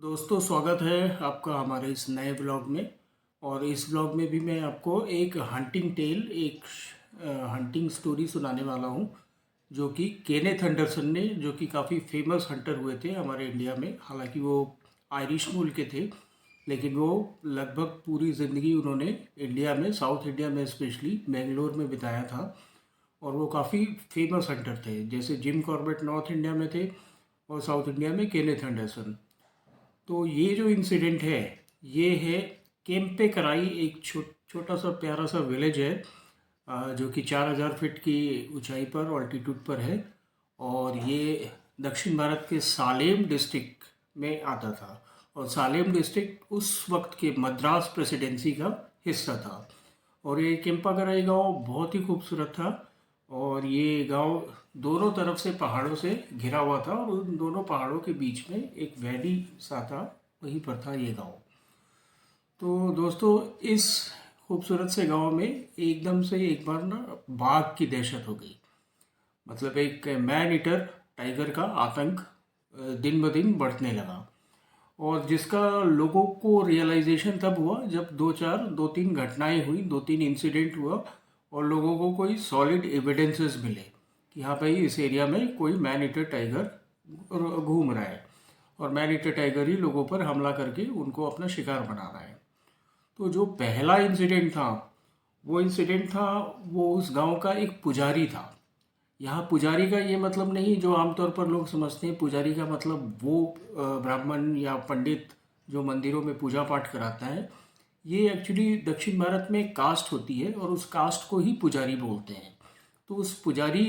दोस्तों, स्वागत है आपका हमारे इस नए ब्लॉग में। और इस ब्लॉग में भी मैं आपको एक हंटिंग टेल, एक हंटिंग स्टोरी सुनाने वाला हूँ, जो कि केनेथ एंडरसन ने, जो कि काफ़ी फेमस हंटर हुए थे हमारे इंडिया में। हालांकि वो आयरिश मूल के थे, लेकिन वो लगभग पूरी ज़िंदगी उन्होंने इंडिया में, साउथ इंडिया में स्पेशली बेंगलोर में बिताया था। और वो काफ़ी फेमस हंटर थे। जैसे जिम कॉर्बेट नॉर्थ इंडिया में थे और साउथ इंडिया में केनेथ एंडरसन। तो ये जो इंसिडेंट है, ये है केम्पे कराई, एक छोटा सा प्यारा सा विलेज है, जो कि 4,000 फीट की ऊंचाई पर, ऑल्टीट्यूड पर है। और ये दक्षिण भारत के सालेम डिस्ट्रिक्ट में आता था। और सालेम डिस्ट्रिक्ट उस वक्त के मद्रास प्रेसिडेंसी का हिस्सा था। और ये केम्पाकराई गांव बहुत ही खूबसूरत था। और ये गांव दोनों तरफ से पहाड़ों से घिरा हुआ था, और उन दोनों पहाड़ों के बीच में एक वैली सा था, वहीं पर था ये गांव। तो दोस्तों, इस खूबसूरत से गांव में एकदम से एक बार ना बाघ की दहशत हो गई। मतलब एक मैन ईटर टाइगर का आतंक दिन ब दिन बढ़ने लगा। और जिसका लोगों को रियलाइजेशन तब हुआ जब दो तीन घटनाएं हुई, दो तीन इंसिडेंट हुआ, और लोगों को कोई सॉलिड एविडेंसेस मिले कि हाँ भाई, इस एरिया में कोई मैन ईटर टाइगर घूम रहा है, और मैन ईटर टाइगर ही लोगों पर हमला करके उनको अपना शिकार बना रहा है। तो जो पहला इंसिडेंट था, वो उस गांव का एक पुजारी था। यहाँ पुजारी का ये मतलब नहीं जो आमतौर पर लोग समझते हैं। पुजारी का मतलब वो ब्राह्मण या पंडित जो मंदिरों में पूजा पाठ कराता है। ये एक्चुअली दक्षिण भारत में एक कास्ट होती है, और उस कास्ट को ही पुजारी बोलते हैं। तो उस पुजारी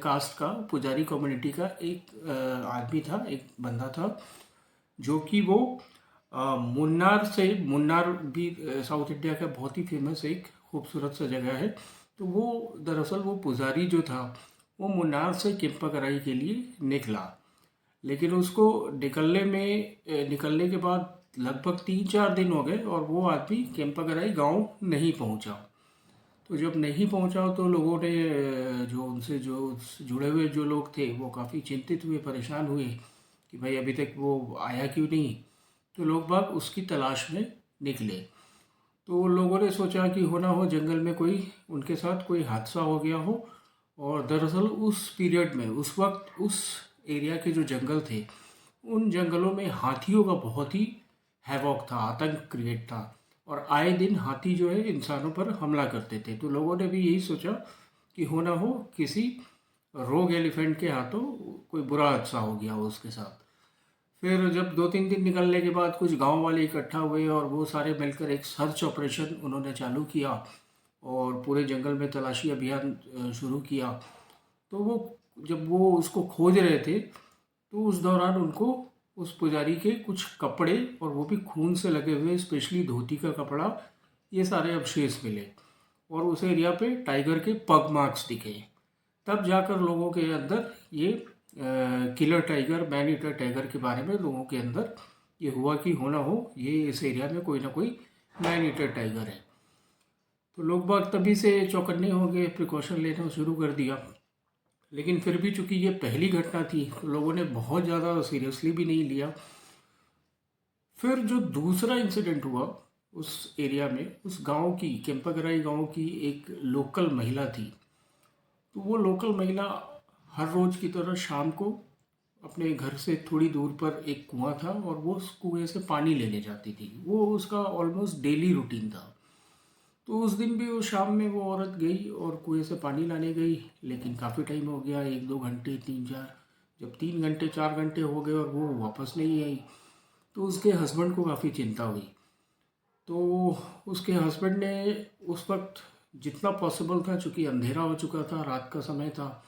कास्ट का, पुजारी कम्युनिटी का एक आदमी था, एक बंदा था, जो कि वो मुन्नार भी साउथ इंडिया का बहुत ही फेमस एक खूबसूरत सा जगह है। तो वो दरअसल वो पुजारी जो था, वो मुन्नार से केम्पाकराई के लिए निकला। लेकिन उसको निकलने के बाद लगभग 3-4 दिन हो गए, और वो आदमी केम्पाकराई गांव नहीं पहुंचा। तो जब नहीं पहुंचा तो लोगों ने जो उनसे जो जुड़े हुए जो लोग थे, वो काफ़ी चिंतित हुए, परेशान हुए कि भाई अभी तक वो आया क्यों नहीं। तो लोग बाग उसकी तलाश में निकले। तो लोगों ने सोचा कि हो ना हो जंगल में कोई उनके साथ कोई हादसा हो गया हो। और दरअसल उस पीरियड में, उस वक्त उस एरिया के जो जंगल थे, उन जंगलों में हाथियों का बहुत ही हैवॉक था, आतंक क्रिएट था। और आए दिन हाथी जो है इंसानों पर हमला करते थे। तो लोगों ने भी यही सोचा कि हो ना हो किसी रोग एलिफेंट के हाथों कोई बुरा हादसा हो गया हो उसके साथ। फिर जब 2-3 दिन निकलने के बाद कुछ गांव वाले इकट्ठा हुए, और वो सारे मिलकर एक सर्च ऑपरेशन उन्होंने चालू किया, और पूरे जंगल में तलाशी अभियान शुरू किया। तो वो जब वो उसको खोज रहे थे, तो उस दौरान उनको उस पुजारी के कुछ कपड़े, और वो भी खून से लगे हुए, स्पेशली धोती का कपड़ा, ये सारे अवशेष मिले। और उस एरिया पे टाइगर के पग मार्क्स दिखे। तब जाकर लोगों के अंदर ये killer tiger, man eater tiger के बारे में लोगों के अंदर ये हुआ कि हो ना हो ये इस एरिया में कोई ना कोई मैन ईटर टाइगर है। तो लोग बाग तभी से चौकन्ने हो गए, प्रिकॉशन लेना शुरू कर दिया। लेकिन फिर भी चूंकि ये पहली घटना थी, तो लोगों ने बहुत ज़्यादा सीरियसली भी नहीं लिया। फिर जो दूसरा इंसिडेंट हुआ उस एरिया में, उस गांव की, केम्पागराई गांव की एक लोकल महिला थी। तो वो लोकल महिला हर रोज़ की तरह शाम को अपने घर से थोड़ी दूर पर एक कुआं था, और वो उस कुएं से पानी लेने जाती थी। वो उसका ऑलमोस्ट डेली रूटीन था। तो उस दिन भी वो शाम में वो औरत गई और कुएं से पानी लाने गई। लेकिन काफ़ी टाइम हो गया, 1-2 घंटे, 3-4, जब 3 घंटे 4 घंटे हो गए और वो वापस नहीं आई, तो उसके हस्बैंड को काफ़ी चिंता हुई। तो उसके हस्बैंड ने उस वक्त जितना पॉसिबल था, चूँकि अंधेरा हो चुका था, रात का समय था,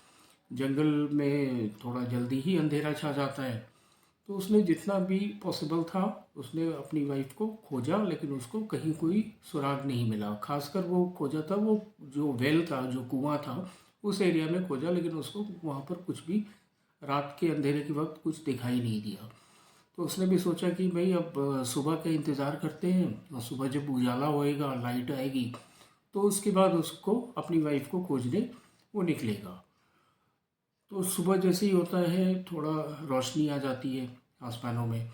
जंगल में थोड़ा जल्दी ही अंधेरा छा जाता है, तो उसने जितना भी पॉसिबल था उसने अपनी वाइफ को खोजा, लेकिन उसको कहीं कोई सुराग नहीं मिला। खासकर वो खोजा था, वो जो वेल था, जो कुआं था, उस एरिया में खोजा, लेकिन उसको वहाँ पर कुछ भी रात के अंधेरे के वक्त कुछ दिखाई नहीं दिया। तो उसने भी सोचा कि भाई अब सुबह का इंतज़ार करते हैं, और सुबह जब उजाला होएगा, लाइट आएगी, तो उसके बाद उसको, अपनी वाइफ को खोजने वो निकलेगा। तो सुबह जैसे ही होता है, थोड़ा रोशनी आ जाती है आसमानों में।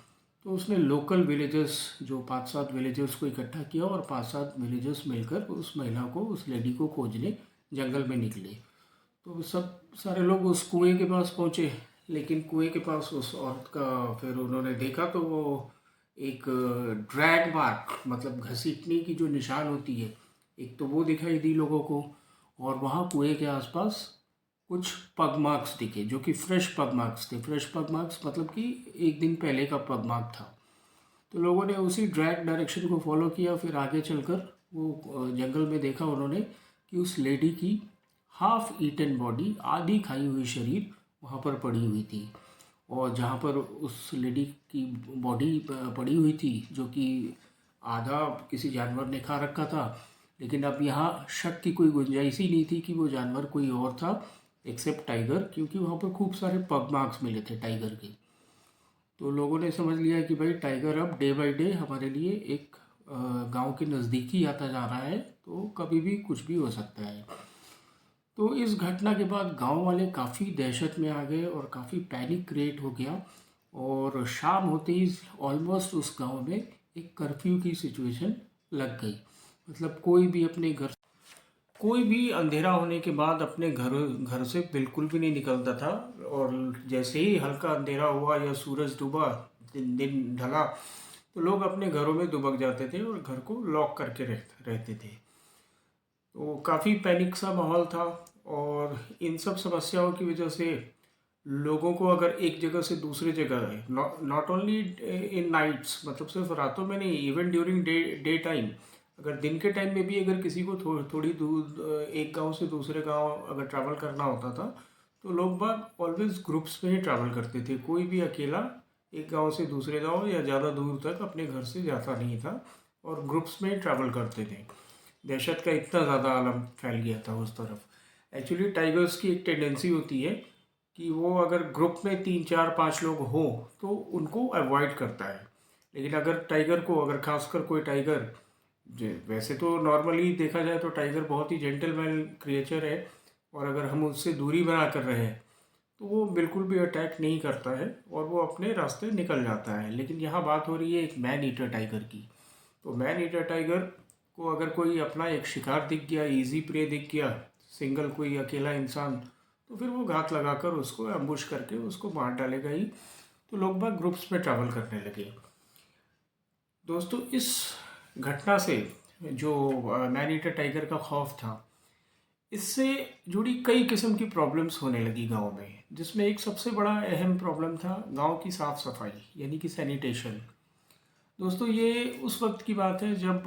तो उसने लोकल विलेजर्स जो 5-7 विलेजर्स को इकट्ठा किया और 5-7 विलेजर्स मिलकर उस महिला को, उस लेडी को खोजने जंगल में निकले। तो सब सारे लोग उस कुएं के पास पहुंचे, लेकिन कुएं के पास उस औरत का फिर उन्होंने देखा तो वो एक ड्रैग मार्क, मतलब घसीटने की जो निशान होती है, एक तो वो दिखाई दी लोगों को। और वहाँ कुएं के आसपास कुछ पग मार्क्स दिखे, जो कि फ्रेश पग मार्क्स थे। फ्रेश पग मार्क्स मतलब कि एक दिन पहले का पग मार्क था। तो लोगों ने उसी ड्रैग डायरेक्शन को फॉलो किया। फिर आगे चलकर वो जंगल में देखा उन्होंने कि उस लेडी की हाफ ईटन बॉडी, आधी खाई हुई शरीर वहाँ पर पड़ी हुई थी। और जहाँ पर उस लेडी की बॉडी पड़ी हुई थी, जो कि आधा किसी जानवर ने खा रखा था, लेकिन अब यहाँ शक की कोई गुंजाइश ही नहीं थी कि वो जानवर कोई और था एक्सेप्ट टाइगर, क्योंकि वहाँ पर खूब सारे पग मार्क्स मिले थे टाइगर के। तो लोगों ने समझ लिया कि भाई टाइगर अब डे बाय डे हमारे लिए एक गांव के नज़दीक ही आता जा रहा है, तो कभी भी कुछ भी हो सकता है। तो इस घटना के बाद गांव वाले काफ़ी दहशत में आ गए और काफ़ी पैनिक क्रिएट हो गया। और शाम होते ही ऑलमोस्ट उस गांव में एक कर्फ्यू की सिचुएशन लग गई। मतलब कोई भी अंधेरा होने के बाद अपने घर घर से बिल्कुल भी नहीं निकलता था। और जैसे ही हल्का अंधेरा हुआ या सूरज डूबा, दिन ढला, तो लोग अपने घरों में दुबक जाते थे और घर को लॉक करके रहते थे। तो काफ़ी पैनिक सा माहौल था। और इन सब समस्याओं की वजह से लोगों को अगर एक जगह से दूसरे जगह, नॉट ओनली इन नाइट्स, मतलब सिर्फ रातों में नहीं, इवन ड्यूरिंग डे टाइम, अगर दिन के टाइम में भी अगर किसी को थोड़ी दूर एक गांव से दूसरे गांव अगर ट्रैवल करना होता था, तो लोग बाग ऑलवेज ग्रुप्स में ही ट्रैवल करते थे। कोई भी अकेला एक गांव से दूसरे गांव या ज़्यादा दूर तक अपने घर से जाता नहीं था, और ग्रुप्स में ही ट्रैवल करते थे। दहशत का इतना ज़्यादा आलम फैल गया था उस तरफ। एक्चुअली टाइगर्स की एक टेंडेंसी होती है कि वो अगर ग्रुप में 3 4 5 लोग हों तो उनको अवॉइड करता है। लेकिन अगर टाइगर को, अगर खासकर कोई टाइगर, वैसे तो नॉर्मली देखा जाए तो टाइगर बहुत ही जेंटलमैन क्रिएचर है, और अगर हम उससे दूरी बना कर रहे हैं तो वो बिल्कुल भी अटैक नहीं करता है और वो अपने रास्ते निकल जाता है। लेकिन यहाँ बात हो रही है एक मैन ईटर टाइगर की। तो मैन ईटर टाइगर को अगर कोई अपना एक शिकार दिख गया, इजी प्रे दिख गया, सिंगल कोई अकेला इंसान, तो फिर वो घात लगाकर उसको एम्बुश करके उसको मार डालेगा ही। तो लोग बाग ग्रुप्स में ट्रैवल करने लगे। दोस्तों, इस घटना से जो मैन ईटर टाइगर का खौफ था, इससे जुड़ी कई किस्म की प्रॉब्लम्स होने लगी गांव में, जिसमें एक सबसे बड़ा अहम प्रॉब्लम था गांव की साफ़ सफाई, यानी कि सैनिटेशन। दोस्तों, ये उस वक्त की बात है जब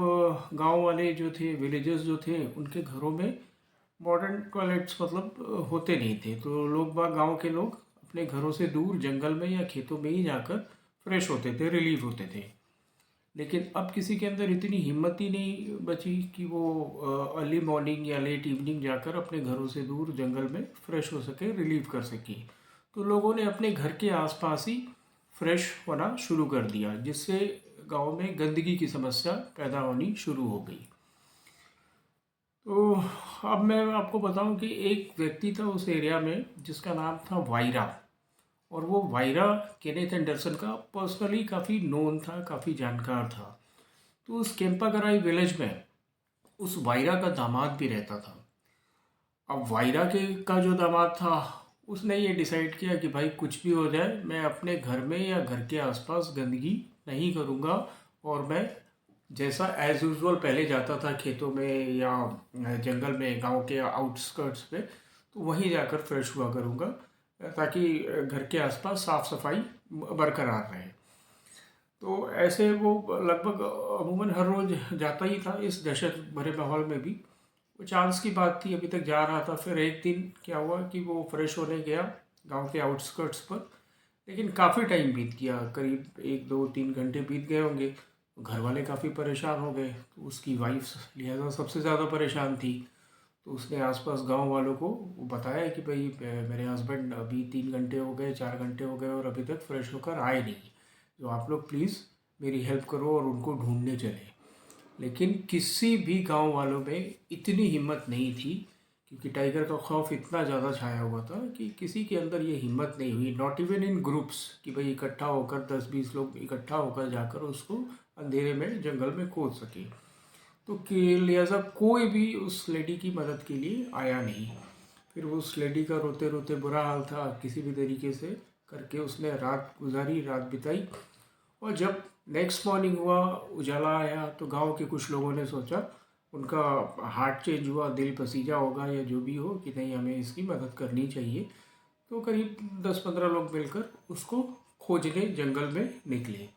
गांव वाले जो थे, विलेजर्स जो थे, उनके घरों में मॉडर्न टॉयलेट्स मतलब होते नहीं थे। तो लोग बाग, गांव के लोग अपने घरों से दूर जंगल में या खेतों में ही जाकर फ्रेश होते थे, रिलीव होते थे। लेकिन अब किसी के अंदर इतनी हिम्मत ही नहीं बची कि वो अर्ली मॉर्निंग या लेट इवनिंग जाकर अपने घरों से दूर जंगल में फ्रेश हो सके, रिलीव कर सके। तो लोगों ने अपने घर के आसपास ही फ्रेश होना शुरू कर दिया, जिससे गांव में गंदगी की समस्या पैदा होनी शुरू हो गई। तो अब मैं आपको बताऊं कि एक व्यक्ति था उस एरिया में जिसका नाम था वायरा। और वो वायरा केनेथ एंडरसन का पर्सनली काफ़ी नोन था, काफ़ी जानकार था। तो उस केम्पागराई विलेज में उस वायरा का दामाद भी रहता था। अब वायरा के का जो दामाद था, उसने ये डिसाइड किया कि भाई कुछ भी हो जाए, मैं अपने घर में या घर के आसपास गंदगी नहीं करूँगा। और मैं जैसा एज यूजुअल पहले जाता था खेतों में या जंगल में, गांव के आउटस्कर्ट्स पे, तो वहीं जाकर फ्रेश हुआ करूँगा, ताकि घर के आसपास साफ सफाई बरकरार रहे। तो ऐसे वो लगभग अमूमन हर रोज़ जाता ही था इस दहशत भरे माहौल में भी। वो चांस की बात थी, अभी तक जा रहा था। फिर एक दिन क्या हुआ कि वो फ्रेश होने गया गांव के आउटस्कर्ट्स पर, लेकिन काफ़ी टाइम बीत गया, करीब 1 2 3 घंटे बीत गए होंगे। घर वाले काफ़ी परेशान हो गए, तो उसकी वाइफ लिहाजा सबसे ज़्यादा परेशान थी। तो उसने आसपास गांव वालों को बताया कि भाई मेरे हस्बैंड अभी 3 घंटे हो गए, 4 घंटे हो गए और अभी तक फ्रेश होकर आए नहीं, तो आप लोग प्लीज़ मेरी हेल्प करो और उनको ढूंढने चले। लेकिन किसी भी गांव वालों में इतनी हिम्मत नहीं थी क्योंकि टाइगर का खौफ इतना ज़्यादा छाया हुआ था कि किसी के अंदर ये हिम्मत नहीं हुई, नॉट इवन इन ग्रुप्स, कि भाई इकट्ठा होकर 10-20 लोग इकट्ठा होकर जाकर उसको अंधेरे में जंगल में खोद सके। तो कि लिहाजा कोई भी उस लेडी की मदद के लिए आया नहीं। फिर उस लेडी का रोते रोते बुरा हाल था, किसी भी तरीके से करके उसने रात गुजारी, रात बिताई। और जब नेक्स्ट मॉर्निंग हुआ, उजाला आया, तो गांव के कुछ लोगों ने सोचा, उनका हार्ट चेंज हुआ, दिल पसीजा होगा या जो भी हो, कि नहीं हमें इसकी मदद करनी चाहिए। तो करीब 10-15 लोग मिलकर उसको खोजने जंगल में निकले।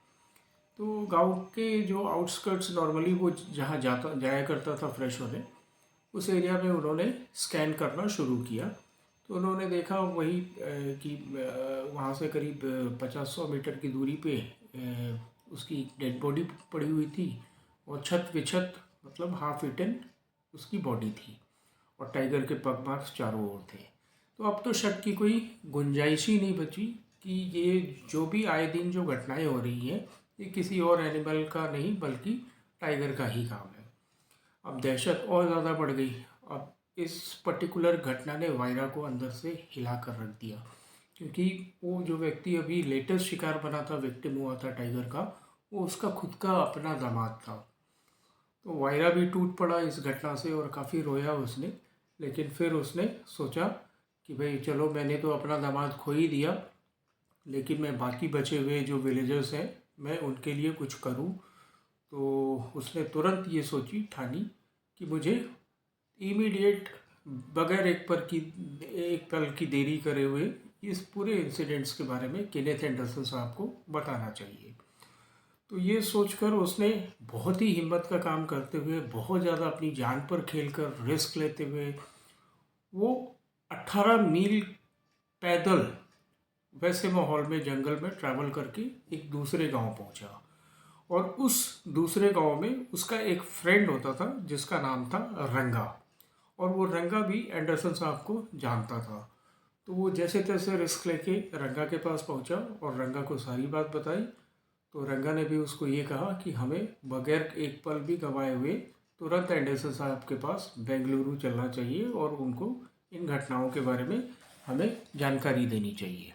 तो गांव के जो आउटस्कर्ट्स नॉर्मली वो जहाँ जाता जाया करता था फ्रेश होने, उस एरिया में उन्होंने स्कैन करना शुरू किया। तो उन्होंने देखा वही कि वहाँ से करीब 50-100 मीटर की दूरी पे उसकी डेड बॉडी पड़ी हुई थी, और छत विछत, मतलब हाफ इटन उसकी बॉडी थी, और टाइगर के पग मार्क्स चारों ओर थे। तो अब तो शक की कोई गुंजाइश ही नहीं बची कि ये जो भी आए दिन जो घटनाएं हो रही हैं, ये किसी और एनिमल का नहीं बल्कि टाइगर का ही काम है। अब दहशत और ज़्यादा बढ़ गई। अब इस पर्टिकुलर घटना ने वायरा को अंदर से हिला कर रख दिया, क्योंकि वो जो व्यक्ति अभी लेटेस्ट शिकार बना था, विक्टिम हुआ था टाइगर का, वो उसका खुद का अपना दामाद था। तो वायरा भी टूट पड़ा इस घटना से और काफ़ी रोया उसने। लेकिन फिर उसने सोचा कि भाई चलो, मैंने तो अपना दामाद खो ही दिया, लेकिन मैं बाकी बचे हुए जो विलेजर्स हैं, मैं उनके लिए कुछ करूं। तो उसने तुरंत ये सोची, ठानी कि मुझे इमीडिएट, बगैर एक पल की देरी करे हुए, इस पूरे इंसिडेंट्स के बारे में केनेथ एंडरसन साहब को बताना चाहिए। तो ये सोचकर उसने बहुत ही हिम्मत का काम करते हुए, बहुत ज़्यादा अपनी जान पर खेलकर, रिस्क लेते हुए, वो 18 मील पैदल वैसे माहौल में जंगल में ट्रैवल करके एक दूसरे गांव पहुंचा। और उस दूसरे गांव में उसका एक फ्रेंड होता था जिसका नाम था रंगा, और वो रंगा भी एंडरसन साहब को जानता था। तो वो जैसे तैसे रिस्क लेके रंगा के पास पहुंचा और रंगा को सारी बात बताई। तो रंगा ने भी उसको ये कहा कि हमें बगैर एक पल भी गंवाए हुए तुरंत एंडरसन साहब के पास बेंगलुरु चलना चाहिए, और उनको इन घटनाओं के बारे में हमें जानकारी देनी चाहिए।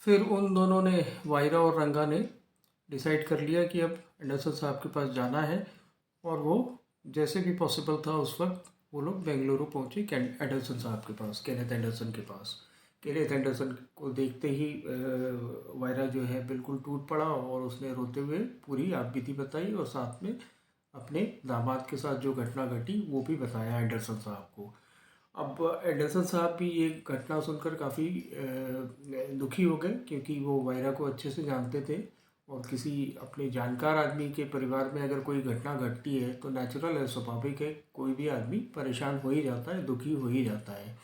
फिर उन दोनों ने, वायरा और रंगा ने, डिसाइड कर लिया कि अब एंडरसन साहब के पास जाना है। और वो जैसे भी पॉसिबल था उस वक्त वो लोग बेंगलुरु पहुंचे एंडरसन साहब के पास, केनेथ एंडरसन के पास। केनेथ एंडरसन को देखते ही वायरा जो है बिल्कुल टूट पड़ा, और उसने रोते हुए पूरी आपबीती बताई, और साथ में अपने दामाद के साथ जो घटना घटी वो भी बताया एंडरसन साहब को। अब एंडरसन साहब भी ये घटना सुनकर काफ़ी दुखी हो गए, क्योंकि वो वायरा को अच्छे से जानते थे, और किसी अपने जानकार आदमी के परिवार में अगर कोई घटना घटती है तो नेचुरल है, स्वाभाविक है, कोई भी आदमी परेशान हो ही जाता है, दुखी हो ही जाता है।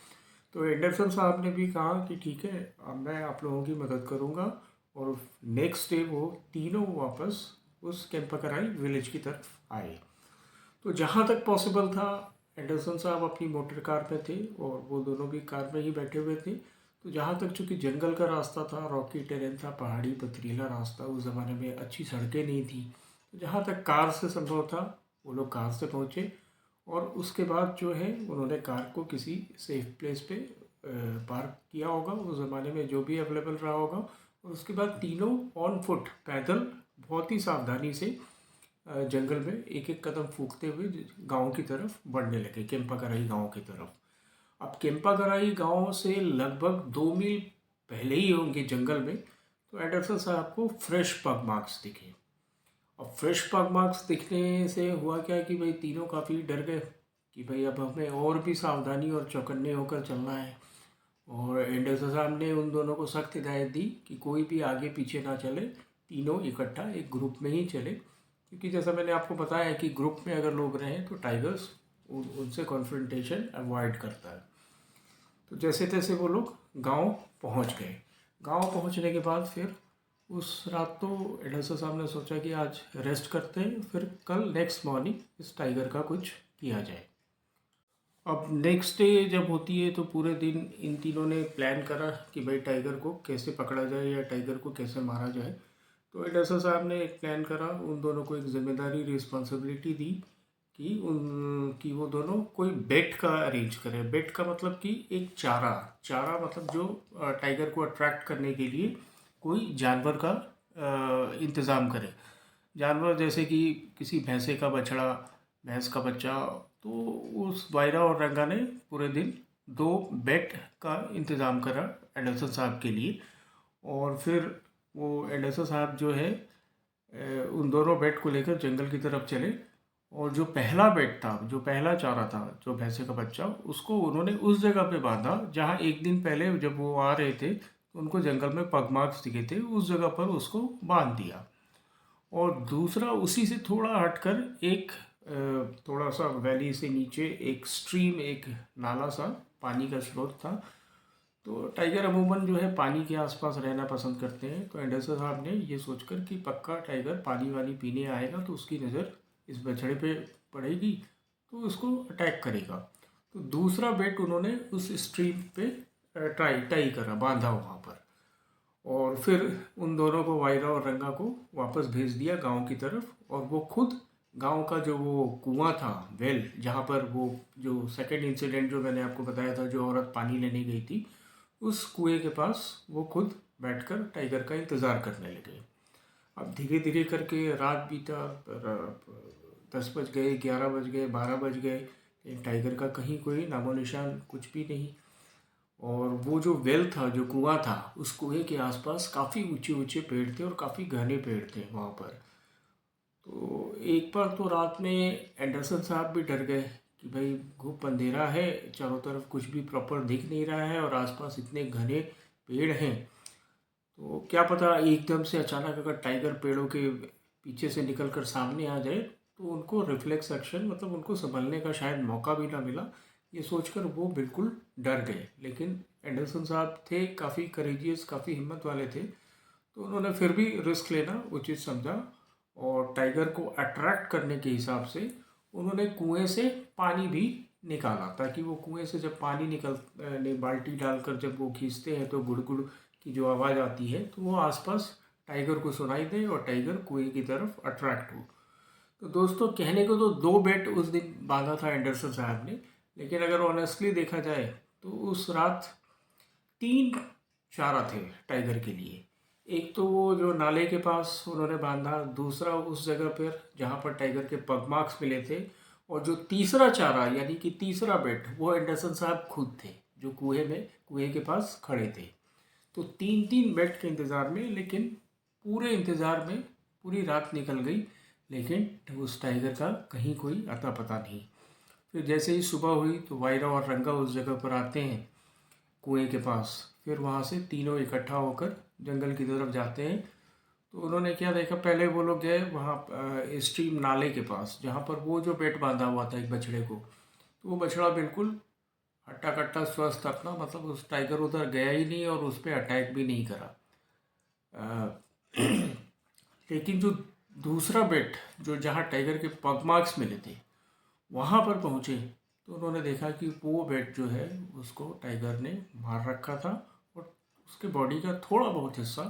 तो एंडरसन साहब ने भी कहा कि ठीक है, अब मैं आप लोगों की मदद करूंगा। और नेक्स्ट डे वो तीनों वापस उस कैंपकराई विलेज की तरफ आए। तो जहाँ तक पॉसिबल था, एंडरसन साहब अपनी मोटर कार में थे और वो दोनों भी कार में ही बैठे हुए थे। तो जहाँ तक, चूँकि जंगल का रास्ता था, रॉकी टेरेन था, पहाड़ी पथरीला रास्ता, उस ज़माने में अच्छी सड़कें नहीं थी, तो जहाँ तक कार से संभव था वो लोग कार से पहुँचे। और उसके बाद जो है उन्होंने कार को किसी सेफ प्लेस पे पार्क किया होगा, उस ज़माने में जो भी अवेलेबल रहा होगा। और उसके बाद तीनों ऑन फुट, पैदल, बहुत ही सावधानी से जंगल में एक एक कदम फूंकते हुए गांव की तरफ बढ़ने लगे, केम्पागराई गांव की तरफ। अब केम्पागराई गांव से लगभग 2 मील पहले ही होंगे जंगल में, तो एंडरसन साहब को फ्रेश पग मार्क्स दिखे। अब फ्रेश पग मार्क्स दिखने से हुआ क्या कि भाई तीनों काफ़ी डर गए कि भाई अब हमें और भी सावधानी और चौकन्ने होकर चलना है। और एंडरसन साहब ने उन दोनों को सख्त हिदायत दी कि कोई भी आगे पीछे ना चले, तीनों इकट्ठा एक ग्रुप में ही चले, क्योंकि जैसा मैंने आपको बताया कि ग्रुप में अगर लोग रहें तो टाइगर्स उनसे कॉन्फ्रंटेशन अवॉइड करता है। तो जैसे तैसे वो लोग गांव पहुंच गए। गांव पहुंचने के बाद फिर उस रात तो एंडरसन साहब ने सोचा कि आज रेस्ट करते हैं, फिर कल नेक्स्ट मॉर्निंग इस टाइगर का कुछ किया जाए। अब नेक्स्ट डे जब होती है तो पूरे दिन इन तीनों ने प्लान करा कि भाई टाइगर को कैसे पकड़ा जाए या टाइगर को कैसे मारा जाए। तो एंडरसन साहब ने एक प्लान करा, उन दोनों को एक जिम्मेदारी, रिस्पॉन्सिबिलिटी दी कि वो दोनों कोई बेट का अरेंज करें। बेट का मतलब कि एक चारा, चारा मतलब जो टाइगर को अट्रैक्ट करने के लिए कोई जानवर का इंतज़ाम करे। जानवर जैसे कि किसी भैंसे का बछड़ा, भैंस का बच्चा। तो उस वायरा और रंगा ने पूरे दिन 2 बेट का इंतज़ाम करा एंडरसन साहब के लिए। और फिर वो एंडरसन साहब जो है उन दोनों बेट को लेकर जंगल की तरफ चले। और जो पहला बेट था, जो पहला चारा था, जो भैंसे का बच्चा, उसको उन्होंने उस जगह पे बांधा जहाँ एक दिन पहले जब वो आ रहे थे तो उनको जंगल में पग मार्क्स दिखे थे, उस जगह पर उसको बांध दिया। और दूसरा उसी से थोड़ा हटकर एक थोड़ा सा वैली से नीचे एक स्ट्रीम, एक नाला सा पानी का स्रोत था। तो टाइगर अमूमन जो है पानी के आसपास रहना पसंद करते हैं। तो एंडरसन साहब ने ये सोचकर कि पक्का टाइगर पानी वानी पीने आएगा तो उसकी नज़र इस बछड़े पे पड़ेगी तो उसको अटैक करेगा। तो दूसरा बेट उन्होंने उस स्ट्रीम पे टाई करा, बांधा वहाँ पर। और फिर उन दोनों को, वायरा और रंगा को, वापस भेज दिया गांव की तरफ। और वो खुद गांव का जो वो कुआं था, वेल, जहाँ पर वो जो सेकंड इंसिडेंट जो मैंने आपको बताया था, जो औरत पानी लेने गई थी, उस कुएं के पास वो खुद बैठकर टाइगर का इंतज़ार करने लगे। अब धीरे धीरे करके रात बीता, 10 बज गए, 11 बज गए, 12 बज गए, लेकिन टाइगर का कहीं कोई नामो निशान कुछ भी नहीं। और वो जो वेल था, जो कुआं था, उस कुएं के आसपास काफ़ी ऊंचे ऊंचे पेड़ थे और काफ़ी घने पेड़ थे वहाँ पर। तो एक बार तो रात में एंडरसन साहब भी डर गए कि भाई खूब अंधेरा है, चारों तरफ कुछ भी प्रॉपर दिख नहीं रहा है और आसपास इतने घने पेड़ हैं। तो क्या पता एकदम से अचानक अगर टाइगर पेड़ों के पीछे से निकल कर सामने आ जाए तो उनको रिफ्लेक्स एक्शन, मतलब उनको संभलने का शायद मौका भी ना मिला। ये सोचकर वो बिल्कुल डर गए। लेकिन एंडरसन साहब थे काफ़ी करेजियस, काफ़ी हिम्मत वाले थे। तो उन्होंने फिर भी रिस्क लेना उचित समझा और टाइगर को अट्रैक्ट करने के हिसाब से उन्होंने कुएं से पानी भी निकाला, ताकि वो कुएं से जब पानी बाल्टी डालकर जब वो खींचते हैं तो गुड़गुड़ की जो आवाज़ आती है तो वो आसपास टाइगर को सुनाई दे और टाइगर कुएं की तरफ अट्रैक्ट हो। तो दोस्तों, कहने को तो 2 बेट उस दिन बांधा था एंडरसन साहब ने, लेकिन अगर ऑनेस्टली देखा जाए तो उस रात 3 चारा थे टाइगर के लिए। एक तो वो जो नाले के पास उन्होंने बांधा, दूसरा उस जगह पर जहाँ पर टाइगर के पग मार्क्स मिले थे, और जो तीसरा चारा यानी कि तीसरा बेट, वो एंडरसन साहब खुद थे जो कुएं के पास खड़े थे। तो 3 बेट के इंतज़ार में, लेकिन पूरे इंतज़ार में पूरी रात निकल गई, लेकिन उस टाइगर का कहीं कोई अता पता नहीं। फिर जैसे ही सुबह हुई तो वायरा और रंगा उस जगह पर आते हैं कुएं के पास। फिर वहाँ से तीनों इकट्ठा होकर जंगल की तरफ जाते हैं। तो उन्होंने क्या देखा, पहले वो लोग गए वहाँ स्ट्रीम, नाले के पास, जहाँ पर वो जो पेट बांधा हुआ था एक बछड़े को। तो वो बछड़ा बिल्कुल हट्टा कट्टा स्वस्थ अपना, मतलब उस टाइगर उधर गया ही नहीं और उस पर अटैक भी नहीं करा। लेकिन जो दूसरा बेट, जो जहाँ टाइगर के पग मार्क्स मिले थे, वहाँ पर पहुँचे तो उन्होंने देखा कि वो बेट जो है उसको टाइगर ने मार रखा था और उसके बॉडी का थोड़ा बहुत हिस्सा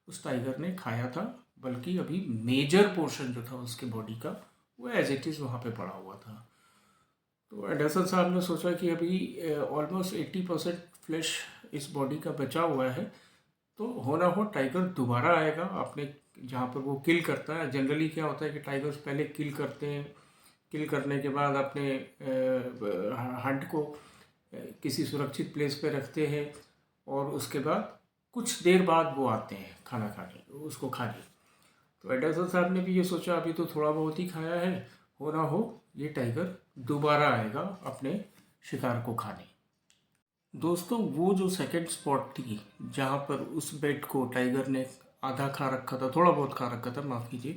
उस टाइगर ने खाया था। बल्कि अभी मेजर पोर्शन जो था उसके बॉडी का, वो एज इट इज़ वहाँ पे पड़ा हुआ था। तो एंडरसन साहब ने सोचा कि अभी ऑलमोस्ट 80% फ्लैश इस बॉडी का बचा हुआ है, तो हो ना हो टाइगर दोबारा आएगा अपने जहाँ पर वो किल करता है। जनरली क्या होता है कि टाइगर्स पहले किल करते हैं, किल करने के बाद अपने हंट को किसी सुरक्षित प्लेस पे रखते हैं और उसके बाद कुछ देर बाद वो आते हैं खाना खाने, उसको खाने। तो एंडरसन साहब ने भी ये सोचा अभी तो थोड़ा बहुत ही खाया है, हो ना हो ये टाइगर दोबारा आएगा अपने शिकार को खाने। दोस्तों, वो जो सेकंड स्पॉट थी जहाँ पर उस बेट को टाइगर ने आधा खा रखा था, थोड़ा बहुत खा रखा था, माफ़ कीजिए,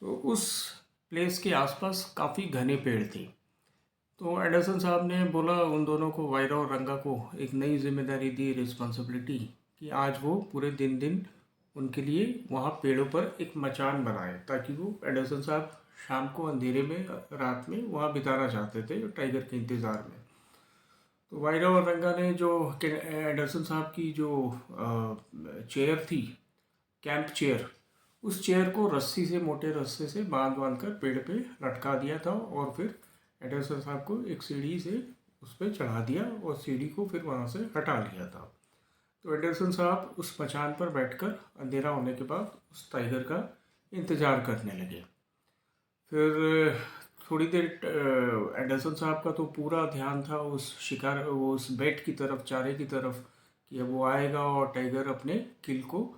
तो उस प्लेस के आसपास काफ़ी घने पेड़ थे। तो एंडरसन साहब ने बोला उन दोनों को, वायरा और रंगा को, एक नई जिम्मेदारी दी, रिस्पॉन्सिबिलिटी, कि आज वो पूरे दिन उनके लिए वहाँ पेड़ों पर एक मचान बनाए, ताकि वो एंडरसन साहब शाम को अंधेरे में, रात में वहाँ बिताना चाहते थे टाइगर के इंतज़ार में। तो वायरा और रंगा ने जो एंडरसन साहब की जो चेयर थी, कैंप चेयर, उस चेयर को रस्सी से, मोटे रस्से से बांध बांध कर पेड़ पे लटका दिया था और फिर एंडरसन साहब को एक सीढ़ी से उस पर चढ़ा दिया और सीढ़ी को फिर वहाँ से हटा लिया था। तो एंडरसन साहब उस मचान पर बैठकर अंधेरा होने के बाद उस टाइगर का इंतज़ार करने लगे। फिर थोड़ी देर एंडरसन साहब का तो पूरा ध्यान था उस शिकार, वो उस बेट की तरफ, चारे की तरफ, कि अब वो आएगा और टाइगर अपने किल को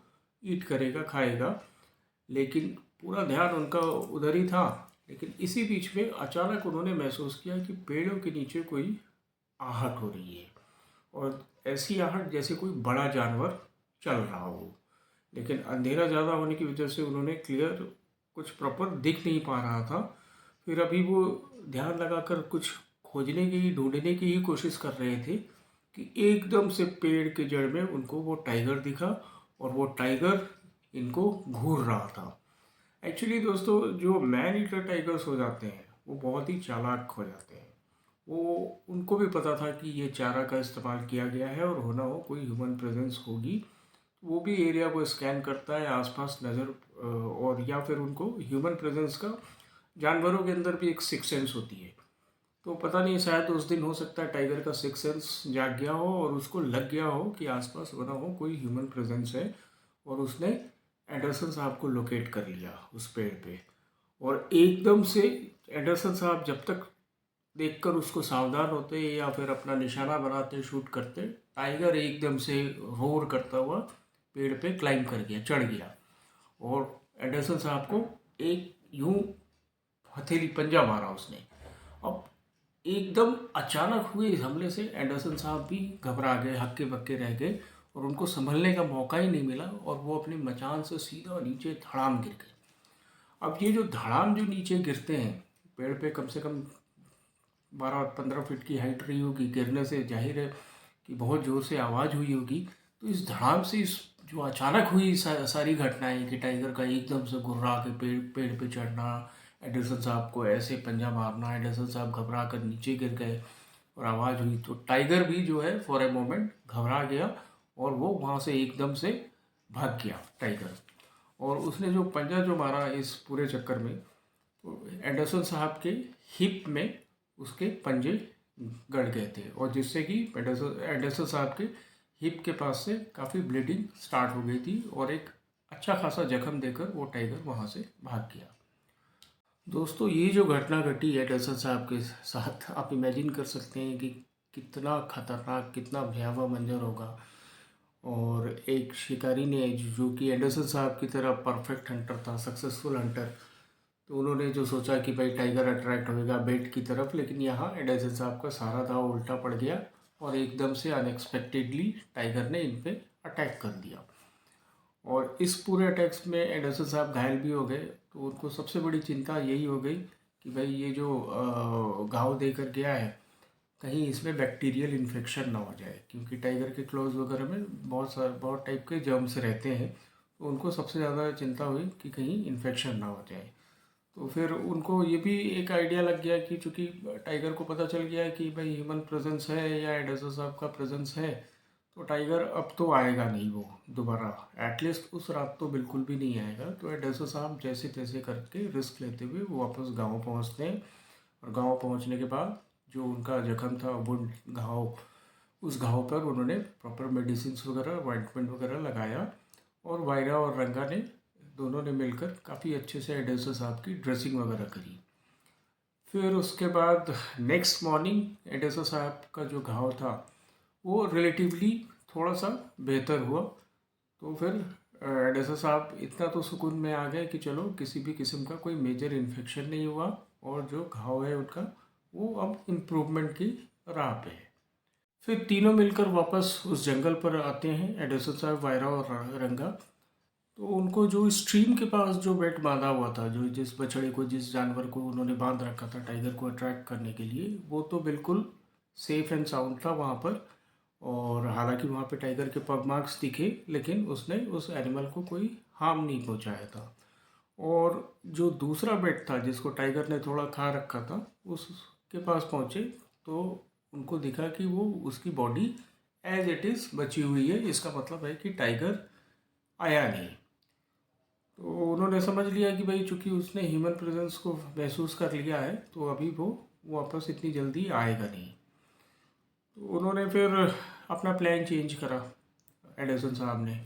ईट करेगा, खाएगा। लेकिन पूरा ध्यान उनका उधर ही था। लेकिन इसी बीच में अचानक उन्होंने महसूस किया कि पेड़ों के नीचे कोई आहट हो रही है, और ऐसी आहट जैसे कोई बड़ा जानवर चल रहा हो। लेकिन अंधेरा ज़्यादा होने की वजह से उन्होंने क्लियर कुछ प्रॉपर दिख नहीं पा रहा था। फिर अभी वो ध्यान लगाकर कुछ खोजने की, ढूंढने की ही कोशिश कर रहे थे कि एकदम से पेड़ के जड़ में उनको वो टाइगर दिखा, और वो टाइगर इनको घूर रहा था। एक्चुअली दोस्तों, जो मैन ईटर टाइगर्स हो जाते हैं वो बहुत ही चालाक हो जाते हैं। वो, उनको भी पता था कि ये चारा का इस्तेमाल किया गया है और होना हो कोई ह्यूमन प्रेजेंस होगी, वो भी एरिया को स्कैन करता है, आसपास नज़र, और या फिर उनको ह्यूमन प्रेजेंस का, जानवरों के अंदर भी एक सिक्स सेंस होती है। तो पता नहीं, शायद उस दिन हो सकता है टाइगर का सिक्स सेंस जाग गया हो और उसको लग गया हो कि आसपास बना हो कोई ह्यूमन प्रेजेंस है, और उसने एंडरसन साहब को लोकेट कर लिया उस पेड़ पे। और एकदम से एंडरसन साहब जब तक देखकर उसको सावधान होते या फिर अपना निशाना बनाते, शूट करते, टाइगर एकदम से रोर करता हुआ पेड़ पे क्लाइंब कर गया, चढ़ गया, और एंडरसन साहब को एक यूं हथेली पंजा मारा उसने। अब एकदम अचानक हुए इस हमले से एंडरसन साहब भी घबरा गए, हक्के बक्के रह गए, और उनको संभलने का मौका ही नहीं मिला, और वो अपनी मचान से सीधा नीचे धड़ाम गिर गए। अब ये जो धड़ाम जो नीचे गिरते हैं, पेड़ पे कम से कम 12-15 फीट की हाइट रही होगी, गिरने से जाहिर है कि बहुत ज़ोर से आवाज़ हुई होगी। तो इस धड़ाम से, इस जो अचानक हुई सारी घटनाएं, कि टाइगर का एकदम से गुर्रा के पेड़ पे चढ़ना, एंडरसन साहब को ऐसे पंजा मारना, एंडरसन साहब घबरा कर नीचे गिर गए और आवाज़ हुई, तो टाइगर भी जो है फॉर ए मोमेंट घबरा गया, और वो वहाँ से एकदम से भाग गया टाइगर। और उसने जो पंजा जो मारा इस पूरे चक्कर में, तो एंडरसन साहब के हिप में उसके पंजे गड़ गए थे, और जिससे कि एंडरसन साहब के हिप के पास से काफ़ी ब्लीडिंग स्टार्ट हो गई थी, और एक अच्छा खासा जख्म देकर वो टाइगर वहाँ से भाग गया। दोस्तों, ये जो घटना घटी एंडरसन साहब के साथ, आप इमेजिन कर सकते हैं कि कितना खतरनाक, कितना भयावह मंजर होगा। और एक शिकारी ने, जो कि एंडरसन साहब की तरह परफेक्ट हंटर था, सक्सेसफुल हंटर, तो उन्होंने जो सोचा कि भाई टाइगर अट्रैक्ट होएगा बेट की तरफ, लेकिन यहाँ एंडरसन साहब का सारा दाव उल्टा पड़ गया, और एकदम से अनएक्सपेक्टेडली टाइगर ने इन पे अटैक कर दिया। और इस पूरे अटैक्स में एंडरसन साहब घायल भी हो गए। तो उनको सबसे बड़ी चिंता यही हो गई कि भाई ये जो घाव देकर गया है, कहीं इसमें बैक्टीरियल इन्फेक्शन ना हो जाए, क्योंकि टाइगर के क्लोज वगैरह में बहुत टाइप के जर्म्स रहते हैं। तो उनको सबसे ज़्यादा चिंता हुई कि कहीं इन्फेक्शन ना हो जाए। तो फिर उनको ये भी एक आइडिया लग गया कि चूँकि टाइगर को पता चल गया है कि भाई ह्यूमन प्रेजेंस है या एंडरसन साहब का प्रेजेंस है, तो टाइगर अब तो आएगा नहीं वो दोबारा, एटलीस्ट उस रात तो बिल्कुल भी नहीं आएगा। तो एंडरसन साहब जैसे तैसे करके रिस्क लेते हुए वो वापस गाँव पहुँचते हैं, और गाँव पहुँचने के बाद जो उनका जख्म था, वुंड, घाव, उस घाव पर उन्होंने प्रॉपर मेडिसिन वगैरह, ऑइंटमेंट वगैरह लगाया, और वायरा और रंगा ने, दोनों ने मिलकर काफ़ी अच्छे से एंडरसन साहब की ड्रेसिंग वगैरह करी। फिर उसके बाद नेक्स्ट मॉर्निंग एंडरसन साहब का जो घाव था वो रिलेटिवली थोड़ा सा बेहतर हुआ। तो फिर एंडरसन साहब इतना तो सुकून में आ गए कि चलो किसी भी किस्म का कोई मेजर इन्फेक्शन नहीं हुआ, और जो घाव है उनका वो अब इम्प्रूवमेंट की राह पे है। फिर तीनों मिलकर वापस उस जंगल पर आते हैं, एंडरसन साहब, वायरा और रंगा। तो उनको जो स्ट्रीम के पास जो बेट बांधा हुआ था, जो जिस बछड़े को, जिस जानवर को उन्होंने बांध रखा था टाइगर को अट्रैक्ट करने के लिए, वो तो बिल्कुल सेफ एंड साउंड था वहाँ पर। और हालांकि वहाँ पे टाइगर के पग मार्क्स दिखे, लेकिन उसने उस एनिमल को कोई हार्म नहीं पहुँचाया था। और जो दूसरा बेट था जिसको टाइगर ने थोड़ा खा रखा था, उसके पास पहुँचे तो उनको दिखा कि वो, उसकी बॉडी एज इट इज़ बची हुई है। इसका मतलब है कि टाइगर आया नहीं। तो उन्होंने समझ लिया कि भाई चूंकि उसने ह्यूमन प्रेजेंस को महसूस कर लिया है तो अभी वो वापस इतनी जल्दी आएगा नहीं। तो उन्होंने फिर अपना प्लान चेंज करा एडिसन साहब ने।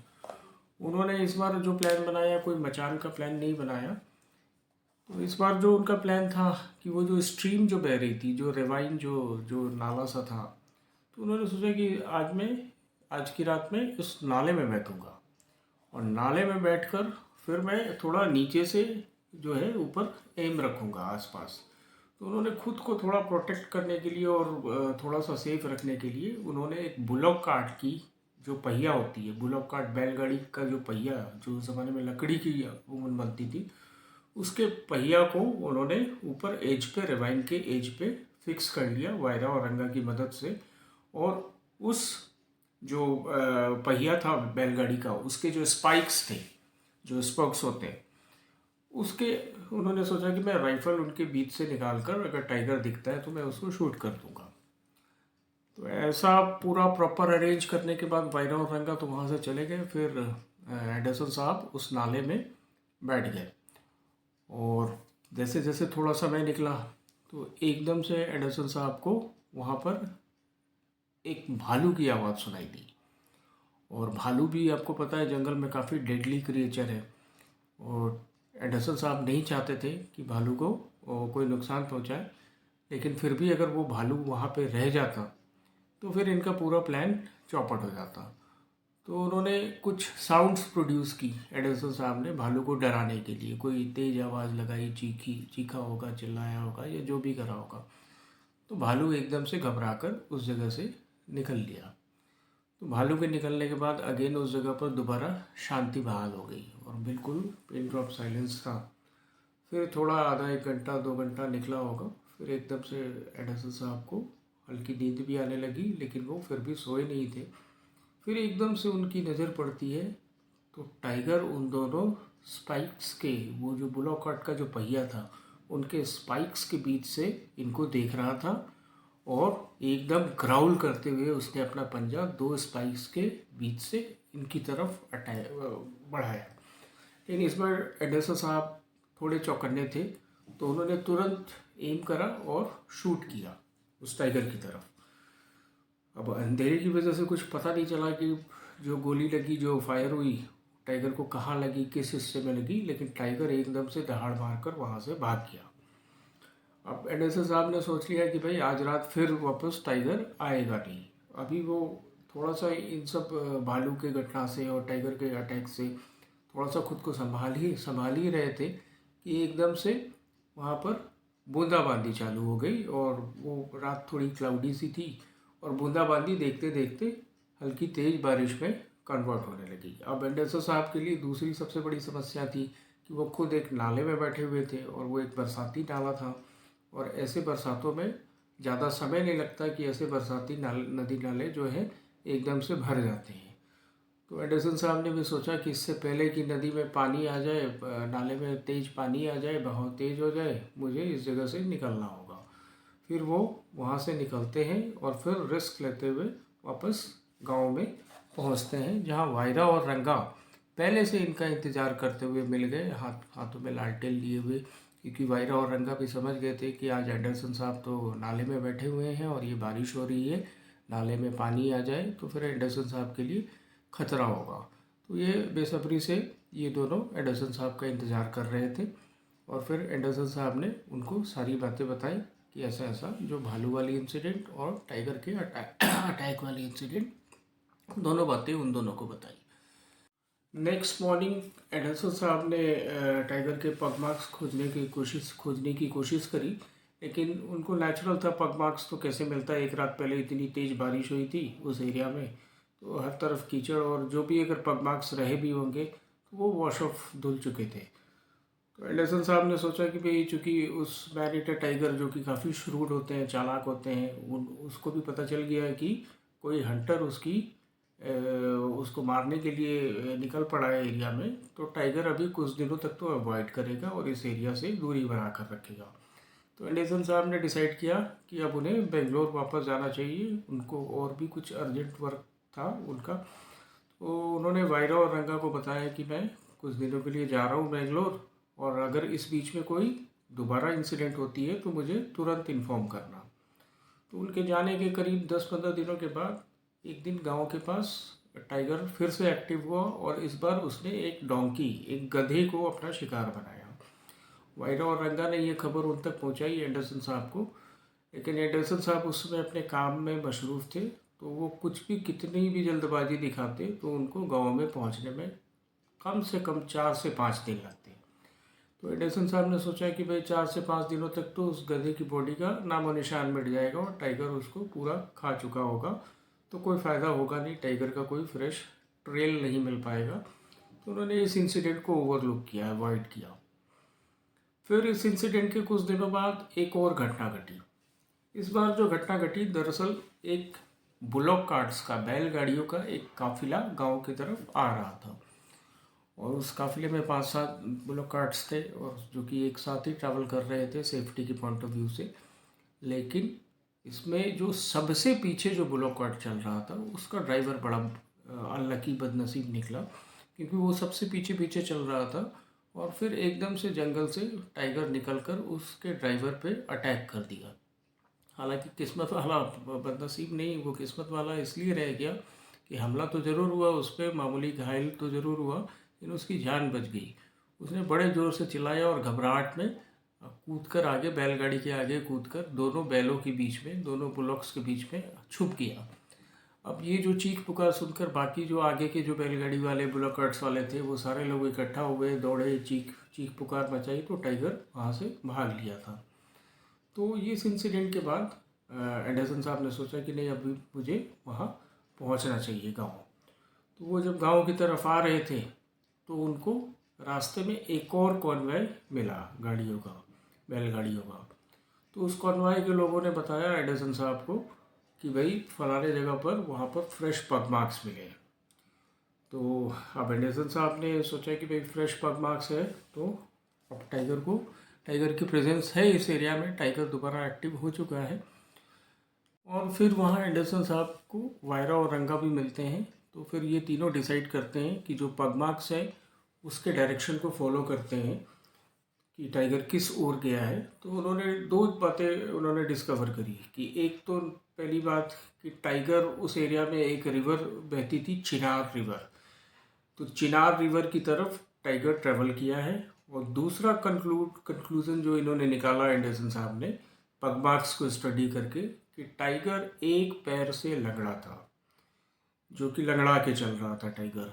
उन्होंने इस बार जो प्लान बनाया कोई मचान का प्लान नहीं बनाया। तो इस बार जो उनका प्लान था कि वो जो स्ट्रीम जो बह रही थी, जो रेवाइन जो जो नाला सा था, तो उन्होंने सोचा कि आज की रात में इस नाले में बैठूंगा और नाले में बैठकर फिर मैं थोड़ा नीचे से जो है ऊपर एम रखूंगा आसपास। तो उन्होंने खुद को थोड़ा प्रोटेक्ट करने के लिए और थोड़ा सा सेफ रखने के लिए उन्होंने एक बुलॉक कार्ट की जो पहिया होती है, बुलॉक कार्ट बैलगाड़ी का जो पहिया जो उस ज़माने में लकड़ी की अमूमन बनती थी, उसके पहिया को उन्होंने ऊपर एज पे, रिवाइन के एज पे फिक्स कर लिया वायरा और रंगा की मदद से। और उस जो पहिया था बैलगाड़ी का, उसके जो स्पाइक्स थे, जो स्पोक्स होते हैं, उसके उन्होंने सोचा कि मैं राइफल उनके बीच से निकाल कर अगर टाइगर दिखता है तो मैं उसको शूट कर दूंगा। तो ऐसा पूरा प्रॉपर अरेंज करने के बाद वायरा और रंगा तो वहाँ से चले गए। फिर एंडरसन साहब उस नाले में बैठ गए और जैसे जैसे थोड़ा समय निकला तो एकदम से एंडरसन साहब को वहाँ पर एक भालू की आवाज़ सुनाई दी। और भालू भी आपको पता है जंगल में काफ़ी डेडली क्रिएचर है और एंडरसन साहब नहीं चाहते थे कि भालू को कोई नुकसान पहुंचाए, लेकिन फिर भी अगर वो भालू वहाँ पे रह जाता तो फिर इनका पूरा प्लान चौपट हो जाता। तो उन्होंने कुछ साउंड्स प्रोड्यूस की एंडरसन साहब ने भालू को डराने के लिए। कोई तेज़ आवाज़ लगाई, चीखा होगा, चिल्लाया होगा या जो भी करा होगा। तो भालू एकदम से घबरा कर उस जगह से निकल लिया। तो भालू के निकलने के बाद अगेन उस जगह पर दोबारा शांति बहाल हो गई और बिल्कुल पिन ड्रॉप साइलेंस था। फिर थोड़ा आधा 1 घंटा 2 घंटा निकला होगा, फिर एकदम से एंडरसन साहब को हल्की नींद भी आने लगी, लेकिन वो फिर भी सोए नहीं थे। फिर एकदम से उनकी नज़र पड़ती है तो टाइगर उन दोनों स्पाइक्स के, वो जो बुलॉक कार्ट का जो पहिया था, उनके स्पाइक्स के बीच से इनको देख रहा था और एकदम ग्राउल करते हुए उसने अपना पंजा 2 स्पाइक्स के बीच से इनकी तरफ बढ़ाया। लेकिन इस बार एंडरसन साहब थोड़े चौकन्ने थे तो उन्होंने तुरंत एम करा और शूट किया उस टाइगर की तरफ। अब अंधेरे की वजह से कुछ पता नहीं चला कि जो गोली लगी, जो फायर हुई, टाइगर को कहाँ लगी, किस हिस्से में लगी, लेकिन टाइगर एकदम से दहाड़ मारकर वहाँ से भाग गया। अब एंडरसन साहब ने सोच लिया कि भाई आज रात फिर वापस टाइगर आएगा नहीं। अभी वो थोड़ा सा इन सब भालू के घटना से और टाइगर के अटैक से थोड़ा सा खुद को संभाल ही रहे थे कि एकदम से वहाँ पर बूंदाबांदी चालू हो गई और वो रात थोड़ी क्लाउडी सी थी और बूंदाबांदी देखते देखते हल्की तेज़ बारिश में कन्वर्ट होने लगी। अब एंडरसन साहब के लिए दूसरी सबसे बड़ी समस्या थी कि वो खुद एक नाले में बैठे हुए थे और वो एक बरसाती नाला था और ऐसे बरसातों में ज़्यादा समय नहीं लगता कि ऐसे बरसाती नदी नाले जो है एकदम से भर जाते हैं। तो एंडरसन साहब ने भी सोचा कि इससे पहले कि नदी में पानी आ जाए, नाले में तेज़ पानी आ जाए, बहाव तेज़ हो जाए, मुझे इस जगह से निकलना होगा। फिर वो वहाँ से निकलते हैं और फिर रिस्क लेते हुए वापस गांव में पहुँचते हैं, जहाँ वायरा और रंगा पहले से इनका इंतज़ार करते हुए मिल गए, हाथों में लालटेन लिए हुए, क्योंकि वायरा और रंगा भी समझ गए थे कि आज एंडरसन साहब तो नाले में बैठे हुए हैं और ये बारिश हो रही है, नाले में पानी आ जाए तो फिर एंडरसन साहब के लिए खतरा होगा। तो ये बेसब्री से ये दोनों एंडरसन साहब का इंतज़ार कर रहे थे और फिर एंडरसन साहब ने उनको सारी बातें बताई कि ऐसा ऐसा जो भालू वाली इंसिडेंट और टाइगर के अटैक वाली इंसिडेंट, दोनों बातें उन दोनों को बताई। नेक्स्ट मॉर्निंग एंडरसन साहब ने टाइगर के पग मार्क्स खोजने की कोशिश करी, लेकिन उनको नेचुरल था पग मार्क्स तो कैसे मिलता है, एक रात पहले इतनी तेज़ बारिश हुई थी उस एरिया में, तो हर तरफ कीचड़ और जो भी अगर पग मार्क्स रहे भी होंगे तो वो वॉश ऑफ धुल चुके थे। तो एंडरसन साहब ने सोचा कि भाई चूँकि उस मैन ईटर टाइगर जो कि काफ़ी श्रूड होते हैं, चालाक होते हैं, उसको भी पता चल गया है कि कोई हंटर उसको मारने के लिए निकल पड़ा है एरिया में, तो टाइगर अभी कुछ दिनों तक तो अवॉइड करेगा और इस एरिया से दूरी बना कर रखेगा। तो एंडरसन साहब ने डिसाइड किया कि अब उन्हें बेंगलोर वापस जाना चाहिए, उनको और भी कुछ अर्जेंट वर्क था उनका। तो उन्होंने वायरा और रंगा को बताया कि मैं कुछ दिनों के लिए जा रहा हूँ बेंगलोर, और अगर इस बीच में कोई दोबारा इंसिडेंट होती है तो मुझे तुरंत इन्फॉर्म करना। तो उनके जाने के करीब 10-15 दिनों के बाद एक दिन गांव के पास टाइगर फिर से एक्टिव हुआ, और इस बार उसने एक डोंकी, एक गधे को अपना शिकार बनाया। वायरा और रंगा ने ये खबर उन तक पहुंचाई एंडरसन साहब को, लेकिन एंडरसन साहब उस समय अपने काम में मशरूफ़ थे, तो वो कुछ भी कितनी भी जल्दबाजी दिखाते तो उनको गांव में पहुंचने में कम से कम 4 से 5 दिन लगते। तो एंडरसन साहब ने सोचा कि भाई 4 से 5 दिनों तक तो उस गधे की बॉडी का नामो निशान मिट जाएगा और टाइगर उसको पूरा खा चुका होगा, तो कोई फ़ायदा होगा नहीं, टाइगर का कोई फ्रेश ट्रेल नहीं मिल पाएगा। तो उन्होंने इस इंसिडेंट को ओवरलुक किया, अवॉइड किया। फिर इस इंसिडेंट के कुछ दिनों बाद एक और घटना घटी। इस बार जो घटना घटी, दरअसल एक बुलॉक कार्ट्स का, बैलगाड़ियों का एक काफिला गांव की तरफ आ रहा था, और उस काफिले में 5-7 बुलॉक कार्ट्स थे, और जो कि एक साथ ही ट्रैवल कर रहे थे सेफ्टी के पॉइंट ऑफ व्यू से। लेकिन इसमें जो सबसे पीछे जो बुलॉक कार्ट चल रहा था, उसका ड्राइवर बड़ा अनलकी, बदनसीब निकला, क्योंकि वो सबसे पीछे पीछे चल रहा था, और फिर एकदम से जंगल से टाइगर निकलकर उसके ड्राइवर पे अटैक कर दिया। हालांकि किस्मत वाला, बदनसीब नहीं, वो किस्मत वाला इसलिए रह गया कि हमला तो ज़रूर हुआ उस पर, मामूली घायल तो ज़रूर हुआ, लेकिन उसकी जान बच गई। उसने बड़े ज़ोर से चिल्लाया और घबराहट में कूदकर आगे, बैलगाड़ी के आगे कूदकर दोनों बैलों के बीच में, दोनों बुलॉक्स के बीच में छुप गया। अब ये जो चीख पुकार सुनकर बाकी जो आगे के जो बैलगाड़ी वाले, बुलॉक कार्ट्स वाले थे, वो सारे लोग इकट्ठा हुए, दौड़े, चीख चीख पुकार मचाई, तो टाइगर वहाँ से भाग लिया था। तो ये इस इंसिडेंट के बाद एंडरसन साहब ने सोचा कि नहीं, अभी मुझे वहाँ पहुँचना चाहिए गांव। तो वो जब गांव की तरफ आ रहे थे तो उनको रास्ते में एक और कॉन्वॉय मिला गाड़ियों का, बैलगाड़ियों का। तो उस कॉन्वॉय के लोगों ने बताया एंडरसन साहब को कि भाई फलाने जगह पर, वहाँ पर फ्रेश पग मार्क्स मिले। तो अब एंडरसन साहब ने सोचा कि भाई फ्रेश पग मार्क्स है, तो अब टाइगर की प्रेजेंस है इस एरिया में, टाइगर दोबारा एक्टिव हो चुका है। और फिर वहाँ एंडरसन साहब को वायरा और रंगा भी मिलते हैं। तो फिर ये तीनों डिसाइड करते हैं कि जो पग मार्क्स है उसके डायरेक्शन को फॉलो करते हैं कि टाइगर किस ओर गया है। तो उन्होंने 2 बातें उन्होंने डिस्कवर करी कि एक तो पहली बात कि टाइगर उस एरिया में एक रिवर बहती थी, चिनार रिवर, तो चिनार रिवर की तरफ टाइगर ट्रैवल किया है। और दूसरा कंक्लूजन जो इन्होंने निकाला एंडरसन साहब ने पग मार्क्स को स्टडी करके, कि टाइगर एक पैर से लंगड़ा था, जो कि लंगड़ा के चल रहा था टाइगर।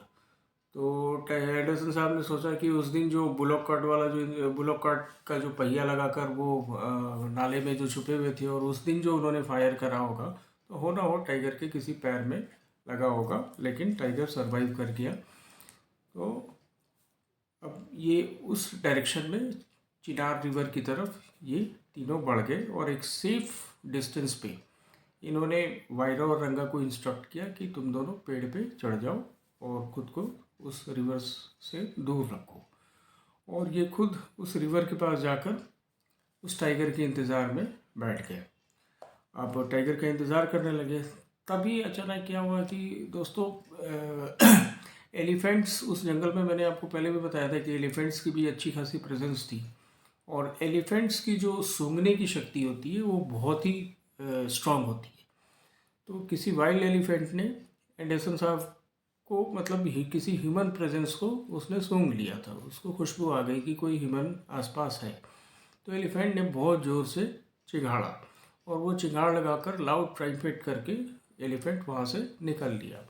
तो एंडरसन साहब ने सोचा कि उस दिन जो बुलॉक कार्ट वाला, जो बुलॉक कार्ट का जो पहिया लगाकर वो नाले में जो छुपे हुए थे, और उस दिन जो उन्होंने फायर करा होगा, तो हो ना हो टाइगर के किसी पैर में लगा होगा, लेकिन टाइगर सरवाइव कर गया। तो अब ये उस डायरेक्शन में, चिनार रिवर की तरफ, ये तीनों बढ़ गए, और एक सेफ डिस्टेंस पे इन्होंने वायरा और रंगा को इंस्ट्रक्ट किया कि तुम दोनों पेड़ पे चढ़ जाओ और खुद को उस रिवर से दूर रखो। और ये खुद उस रिवर के पास जाकर उस टाइगर के इंतज़ार में बैठ गए। अब टाइगर का इंतज़ार करने लगे, तभी अचानक क्या हुआ कि दोस्तों, एलिफेंट्स उस जंगल में, मैंने आपको पहले भी बताया था कि एलिफेंट्स की भी अच्छी खासी प्रेजेंस थी, और एलिफेंट्स की जो सूंघने की शक्ति होती है वो बहुत ही स्ट्रांग होती है। तो किसी वाइल्ड एलिफेंट ने एंडरसन साहब को, मतलब किसी ह्यूमन प्रेजेंस को उसने सूंघ लिया था, उसको खुशबू आ गई कि कोई ह्यूमन आसपास है। तो एलिफेंट ने बहुत ज़ोर से चिघाड़ा, और वो चिंगाड़ लगाकर लाउड ट्राइम्पेट करके एलिफेंट वहाँ से निकल लिया।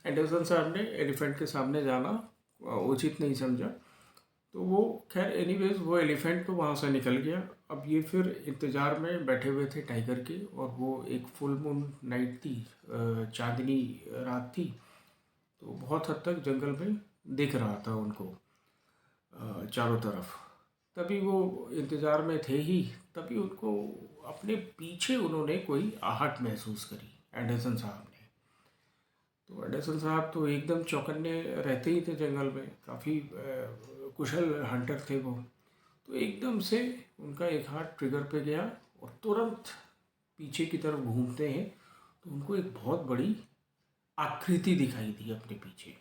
एंडरसन साहब ने एलिफेंट के सामने जाना उचित नहीं समझा, तो वो खैर एनीवेज वो एलिफेंट तो वहाँ से निकल गया। अब ये फिर इंतज़ार में बैठे हुए थे टाइगर के, और वो एक फुल मून नाइट थी, चांदनी रात थी, तो बहुत हद तक जंगल में दिख रहा था उनको चारों तरफ। तभी वो इंतज़ार में थे ही, तभी उनको अपने पीछे उन्होंने कोई आहट महसूस करी, एंडरसन साहब ने। तो एंडरसन साहब तो एकदम चौकन्ने रहते ही थे जंगल में, काफ़ी कुशल हंटर थे वो। तो एकदम से उनका एक हाथ ट्रिगर पे गया, और तुरंत पीछे की तरफ घूमते हैं तो उनको एक बहुत बड़ी आकृति दिखाई दी अपने पीछे,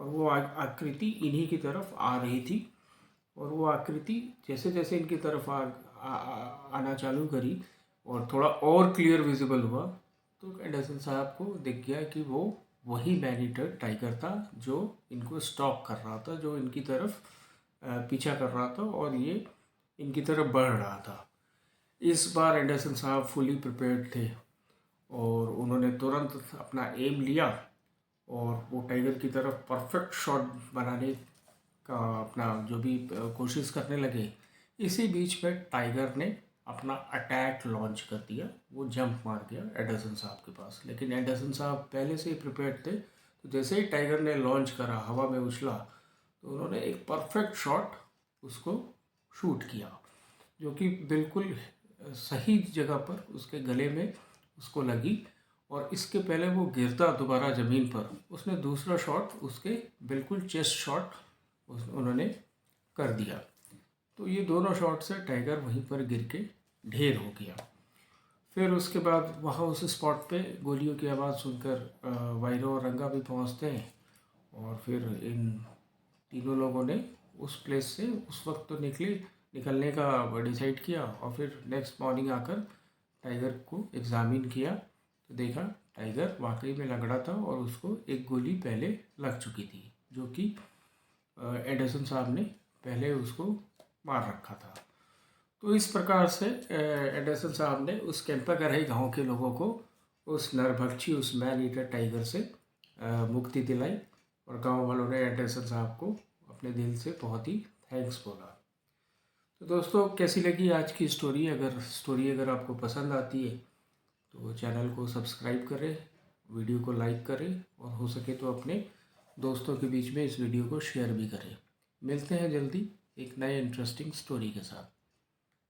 और वो आकृति इन्हीं की तरफ आ रही थी। और वो आकृति जैसे जैसे इनकी तरफ आना चालू करी और थोड़ा और क्लियर विजिबल हुआ, तो एंडरसन साहब को दिख गया कि वो वही मैन ईटर टाइगर था जो इनको स्टॉक कर रहा था, जो इनकी तरफ पीछा कर रहा था और ये इनकी तरफ बढ़ रहा था। इस बार एंडरसन साहब फुली प्रिपेयर्ड थे और उन्होंने तुरंत अपना एम लिया और वो टाइगर की तरफ परफेक्ट शॉट बनाने का अपना जो भी कोशिश करने लगे। इसी बीच में टाइगर ने अपना अटैक लॉन्च कर दिया। वो जंप मार गया एंडरसन साहब के पास, लेकिन एंडरसन साहब पहले से ही प्रिपेयर्ड थे। तो जैसे ही टाइगर ने लॉन्च करा, हवा में उछला, तो उन्होंने एक परफेक्ट शॉट उसको शूट किया, जो कि बिल्कुल सही जगह पर उसके गले में उसको लगी। और इसके पहले वो गिरता दोबारा ज़मीन पर, उसने दूसरा शॉट उसके बिल्कुल चेस्ट शॉट उन्होंने कर दिया। तो ये दोनों शॉट से टाइगर वहीं पर गिर के ढेर हो गया। फिर उसके बाद वहाँ उस स्पॉट पे गोलियों की आवाज़ सुनकर वायरो और रंगा भी पहुँचते हैं और फिर इन तीनों लोगों ने उस प्लेस से उस वक्त तो निकलने का डिसाइड किया। और फिर नेक्स्ट मॉर्निंग आकर टाइगर को एग्ज़ामिन किया तो देखा टाइगर वाकई में लंगड़ा था और उसको एक गोली पहले लग चुकी थी, जो कि एंडरसन साहब ने पहले उसको मार रखा था। तो इस प्रकार से एंडरसन साहब ने उस कैंपागराई गांव के लोगों को उस नरभक्षी, उस मैन ईटर टाइगर से मुक्ति दिलाई और गांव वालों ने एंडरसन साहब को अपने दिल से बहुत ही थैंक्स बोला। तो दोस्तों, कैसी लगी आज की स्टोरी? अगर आपको पसंद आती है तो चैनल को सब्सक्राइब करें, वीडियो को लाइक करें और हो सके तो अपने दोस्तों के बीच में इस वीडियो को शेयर भी करें। मिलते हैं जल्दी एक नए इंटरेस्टिंग स्टोरी के साथ।